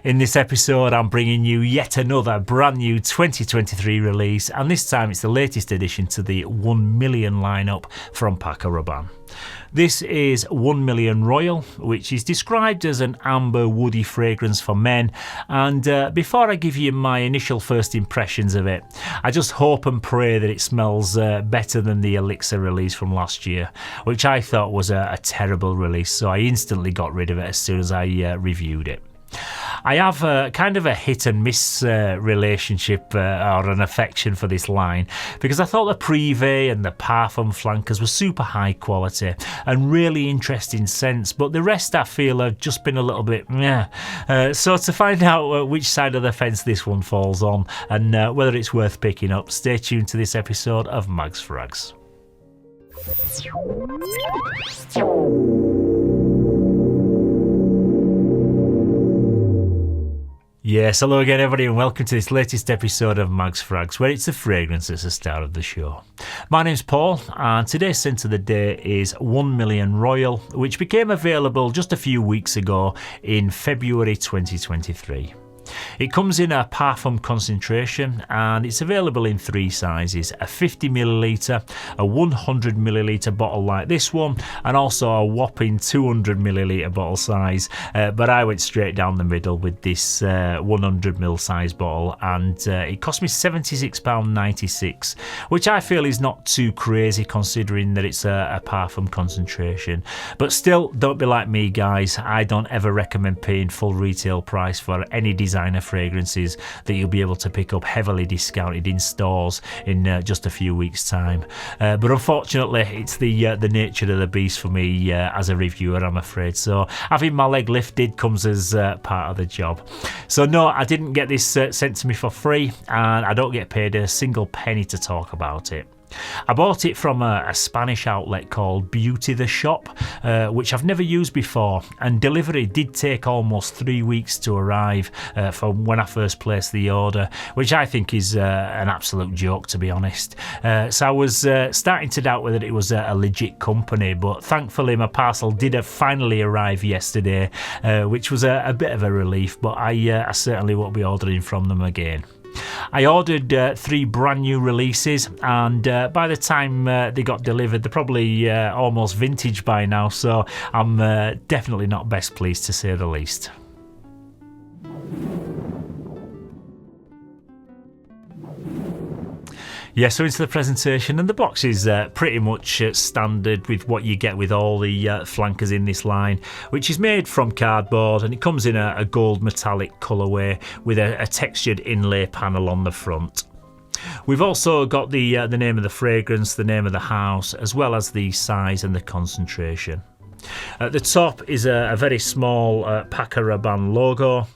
In this episode, I'm bringing you yet another brand new 2023 release, and this time it's the latest addition to the 1 million lineup from Paco Rabanne. This is 1 Million Royal, which is described as an amber woody fragrance for men, and before I give you my initial first impressions of it, I just hope and pray that it smells better than the Elixir release from last year, which I thought was a terrible release, so I instantly got rid of it as soon as I reviewed it. I have kind of a hit and miss relationship or an affection for this line, because I thought the Privé and the Parfum flankers were super high quality and really interesting scents, but the rest I feel have just been a little bit meh. So to find out which side of the fence this one falls on and whether it's worth picking up, stay tuned to this episode of Mags Frags. Yes, hello again everybody and welcome to this latest episode of Mags Frags, where it's the fragrance that's the star of the show. My name's Paul and today's scent of the day is 1 Million Royal, which became available just a few weeks ago in February 2023. It comes in a Parfum concentration and it's available in three sizes: a 50ml, a 100ml bottle like this one, and also a whopping 200ml bottle size, but I went straight down the middle with this 100ml size bottle, and it cost me £76.96, which I feel is not too crazy considering that it's a Parfum concentration. But still, don't be like me guys, I don't ever recommend paying full retail price for any designer fragrances that you'll be able to pick up heavily discounted in stores in just a few weeks time, but unfortunately it's the nature of the beast for me as a reviewer, I'm afraid. So having my leg lifted comes as part of the job. So no, I didn't get this sent to me for free, and I don't get paid a single penny to talk about it. I bought it from a Spanish outlet called Beauty the Shop, which I've never used before, and delivery did take almost 3 weeks to arrive from when I first placed the order, which I think is an absolute joke, to be honest. So I was starting to doubt whether it was a legit company, but thankfully my parcel did finally arrive yesterday, which was a bit of a relief, but I certainly won't be ordering from them again. I ordered 3 brand new releases, and by the time they got delivered, they're probably almost vintage by now, so I'm definitely not best pleased, to say the least. Yeah, so into the presentation, and the box is pretty much standard with what you get with all the flankers in this line, which is made from cardboard, and it comes in a gold metallic colourway with a textured inlay panel on the front. We've also got the name of the fragrance, the name of the house, as well as the size and the concentration. At the top is a very small Paco Rabanne logo,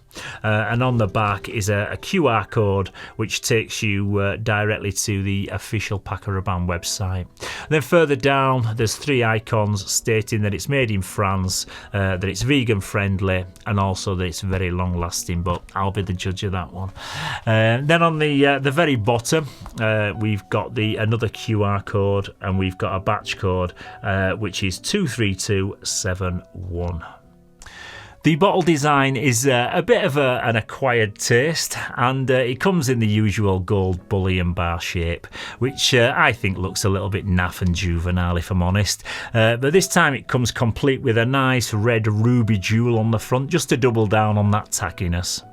and on the back is a QR code which takes you directly to the official Paco Rabanne website. Then further down there's 3 icons stating that it's made in France, that it's vegan friendly, and also that it's very long lasting, but I'll be the judge of that one. Then on the very bottom we've got another QR code, and we've got a batch code which is 23271. The bottle design is a bit of an acquired taste, and it comes in the usual gold bullion bar shape, which I think looks a little bit naff and juvenile, if I'm honest. But this time it comes complete with a nice red ruby jewel on the front, just to double down on that tackiness.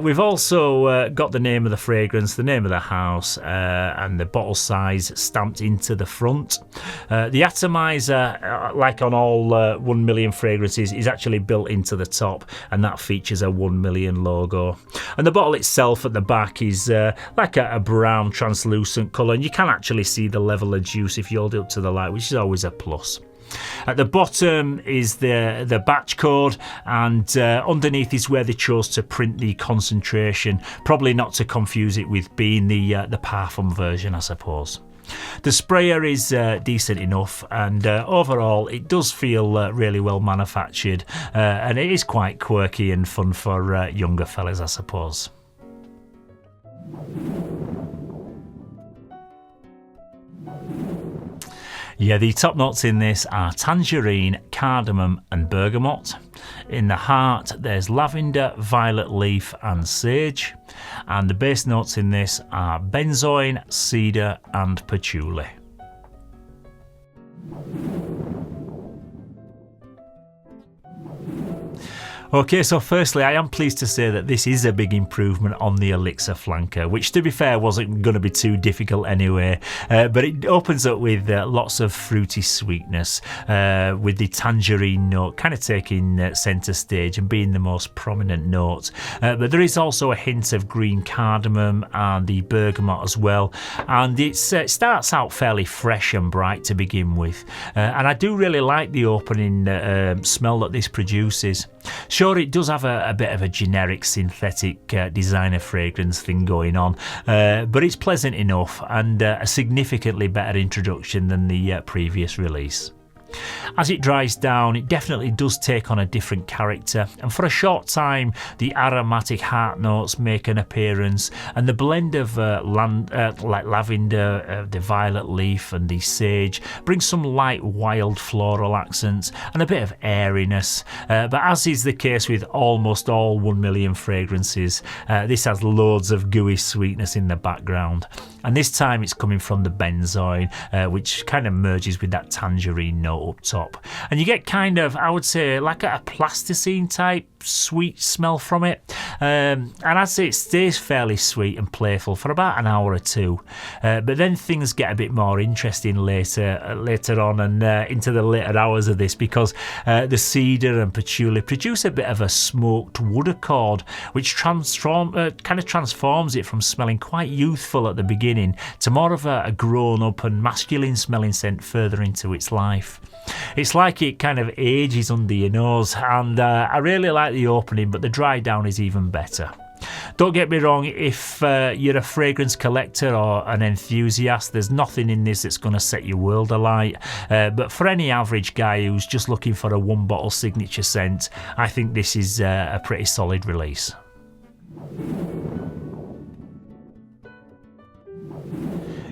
We've also got the name of the fragrance, the name of the house, and the bottle size stamped into the front. The atomizer, like on all 1 million fragrances, is actually built into the top, and that features a 1 million logo. And the bottle itself at the back is like a brown translucent colour, and you can actually see the level of juice if you hold it up to the light, which is always a plus. At the bottom is the batch code, and underneath is where they chose to print the concentration, probably not to confuse it with being the Parfum version, I suppose. The sprayer is decent enough, and overall it does feel really well manufactured, and it is quite quirky and fun for younger fellas, I suppose. Yeah, the top notes in this are tangerine, cardamom and bergamot. In the heart there's lavender, violet leaf and sage. And the base notes in this are benzoin, cedar and patchouli. Okay, so firstly, I am pleased to say that this is a big improvement on the Elixir Flanker, which to be fair wasn't going to be too difficult anyway, but it opens up with lots of fruity sweetness, with the tangerine note kind of taking centre stage and being the most prominent note. But there is also a hint of green cardamom and the bergamot as well, and it starts out fairly fresh and bright to begin with, and I do really like the opening smell that this produces. Sure, it does have a bit of a generic synthetic designer fragrance thing going on, but it's pleasant enough and a significantly better introduction than the previous release. As it dries down, it definitely does take on a different character, and for a short time the aromatic heart notes make an appearance, and the blend of like lavender, the violet leaf and the sage brings some light wild floral accents and a bit of airiness, but as is the case with almost all 1 million fragrances, this has loads of gooey sweetness in the background, and this time it's coming from the benzoin, which kind of merges with that tangerine note up top, and you get kind of, I would say, like a plasticine type sweet smell from it, and I'd say it stays fairly sweet and playful for about an hour or two, but then things get a bit more interesting later on and into the later hours of this, because the cedar and patchouli produce a bit of a smoked wood accord, which kind of transforms it from smelling quite youthful at the beginning to more of a grown-up and masculine smelling scent further into its life. It's like it kind of ages under your nose, and I really like the opening, but the dry down is even better. Don't get me wrong, if you're a fragrance collector or an enthusiast, there's nothing in this that's going to set your world alight, but for any average guy who's just looking for a one bottle signature scent, I think this is a pretty solid release.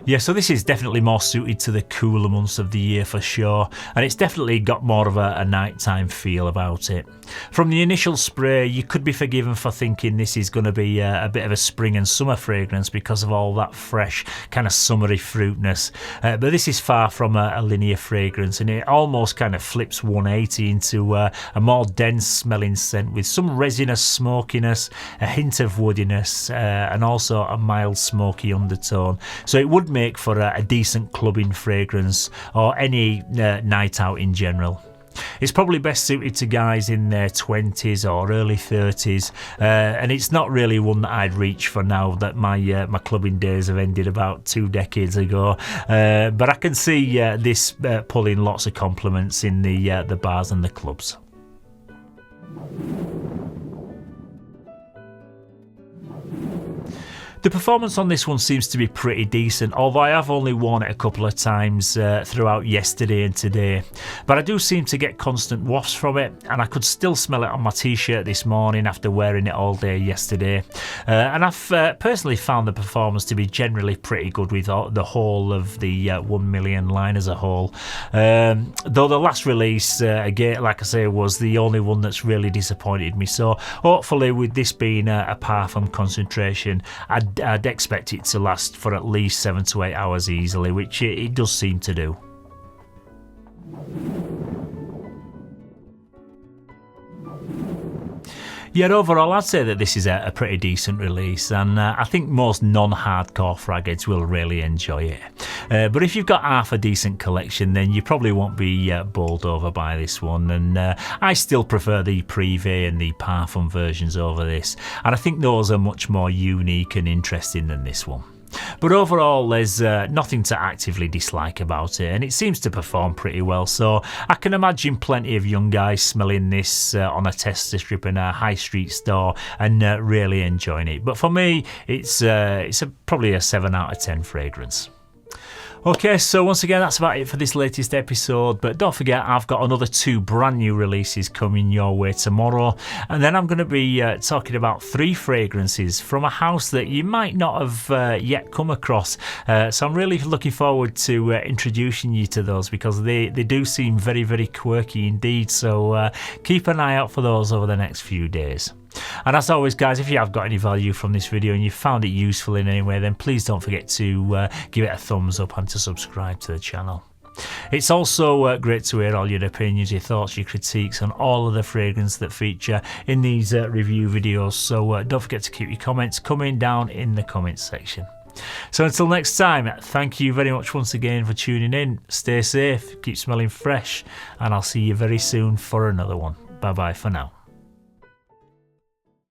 Yeah, so this is definitely more suited to the cooler months of the year for sure, and it's definitely got more of a nighttime feel about it. From the initial spray, you could be forgiven for thinking this is going to be a bit of a spring and summer fragrance because of all that fresh kind of summery fruitness, but this is far from a linear fragrance, and it almost kind of flips 180 into a more dense smelling scent with some resinous smokiness, a hint of woodiness, and also a mild smoky undertone. So it would make for a decent clubbing fragrance or any night out in general. It's probably best suited to guys in their 20s or early 30s, and it's not really one that I'd reach for now that my clubbing days have ended about 2 decades ago, but I can see this pulling lots of compliments in the bars and the clubs. The performance on this one seems to be pretty decent, although I have only worn it a couple of times throughout yesterday and today. But I do seem to get constant wafts from it, and I could still smell it on my t-shirt this morning after wearing it all day yesterday. And I've personally found the performance to be generally pretty good with the whole of the 1 million line as a whole. Though the last release, again, like I say, was the only one that's really disappointed me. So hopefully with this being a Parfum concentration, I'd expect it to last for at least 7 to 8 hours easily, which it does seem to do. Yet overall, I'd say that this is a pretty decent release, and I think most non-hardcore fragheads will really enjoy it. But if you've got half a decent collection, then you probably won't be bowled over by this one, and I still prefer the Privé and the Parfum versions over this, and I think those are much more unique and interesting than this one. But overall, there's nothing to actively dislike about it, and it seems to perform pretty well, so I can imagine plenty of young guys smelling this on a tester strip in a high street store and really enjoying it. But for me, it's probably a 7 out of 10 fragrance. Okay, so once again, that's about it for this latest episode, but don't forget I've got another 2 brand new releases coming your way tomorrow, and then I'm going to be talking about 3 fragrances from a house that you might not have yet come across, so I'm really looking forward to introducing you to those, because they do seem very, very quirky indeed, so keep an eye out for those over the next few days. And as always, guys, if you have got any value from this video and you found it useful in any way, then please don't forget to give it a thumbs up and to subscribe to the channel. It's also great to hear all your opinions, your thoughts, your critiques on all of the fragrances that feature in these review videos, so don't forget to keep your comments coming down in the comments section. So until next time, thank you very much once again for tuning in. Stay safe, keep smelling fresh, and I'll see you very soon for another one. Bye bye for now.